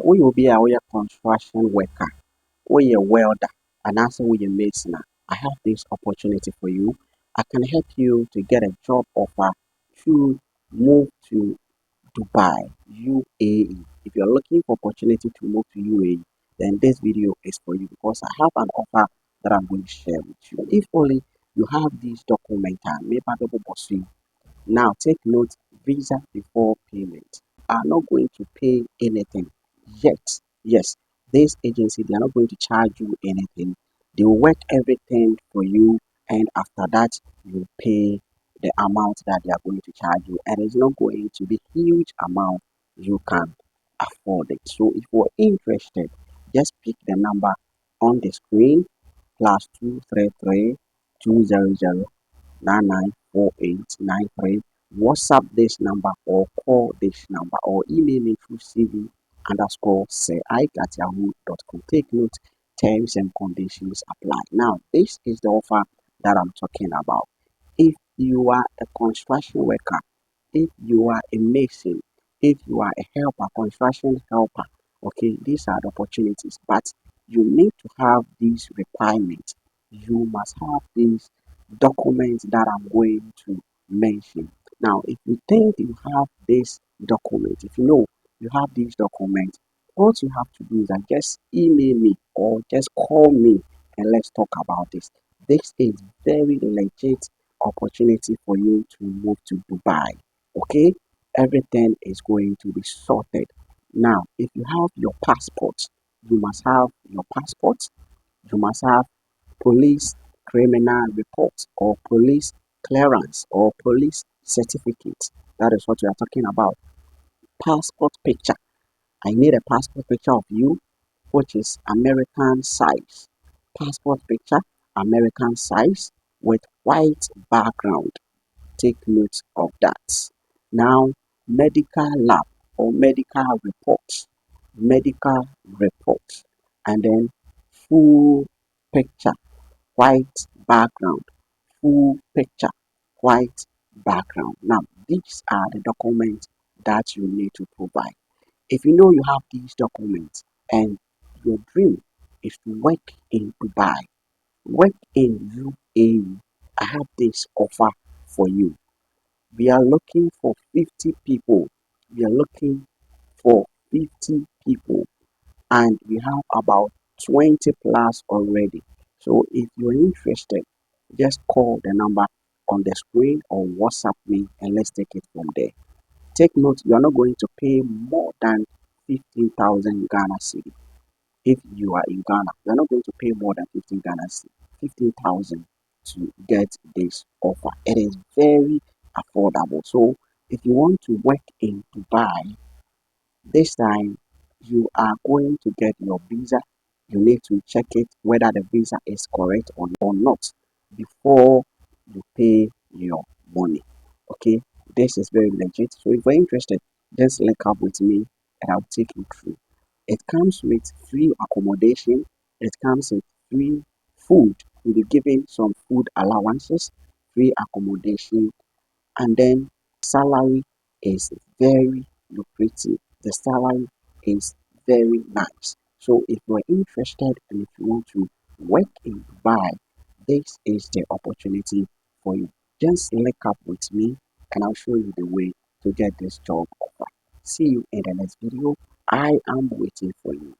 We will be a construction worker, we a welder, and also we a mason. I have this opportunity for you. I can help you to get a job offer to move to Dubai, UAE. If you're looking for opportunity to move to UAE, then this video is for you because I have an offer that I'm going to share with you. If only you have these documents, now take note, visa before payment are not going to pay anything yet. Yes, this agency, they are not going to charge you anything. They will work everything for you, and after that you pay the amount that they are going to charge you, and it's not going to be huge amount. You can afford it. So if you're interested, just pick the number on the screen, +233 200 994893. WhatsApp this number or call this number or email me through CV underscore say at yahoo.com. Take note, terms and conditions apply. Now, this is the offer that I'm talking about. If you are a construction worker, if you are a mason, if you are a helper, construction helper, okay, these are the opportunities, but you need to have these requirements. You must have these documents that I'm going to mention. Now, if you think you have this document, if you know you have these documents, what you have to do is that just email me or just call me and let's talk about this. This is very legit opportunity for you to move to Dubai. Okay, everything is going to be sorted. Now, if you have your passport, you must have your passport, you must have police criminal report or police clearance or police certificate. That is what we are talking about. Passport picture. I need a passport picture of you, which is American size. Passport picture, American size with white background. Take note of that. Now, medical lab or medical report, and then full picture, white background, full picture, white background. Now, these are the documents that you need to provide. If you know you have these documents and your dream is to work in Dubai, work in UAE, I have this offer for you. We are looking for 50 people. We are looking for 50 people, and we have about 20 plus already. So if you're interested, just call the number on the screen or WhatsApp me and let's take it from there. Take note, you are not going to pay more than 15,000 Ghana cedi. If you are in Ghana, you are not going to pay more than 15 Ghana cedi, 15,000 to get this offer. It is very affordable. So if you want to work in Dubai, this time you are going to get your visa. You need to check it whether the visa is correct or not before you pay your money. Okay, this is very legit. So if you're interested, just link up with me and I'll take you through. It comes with free accommodation, it comes with free food. You'll be given some food allowances, free accommodation, and then salary is very lucrative. The salary is very nice. So if you're interested and if you want to work in Dubai, this is the opportunity for you. Just link up with me and I'll show you the way to get this job offer. See you in the next video. I am waiting for you.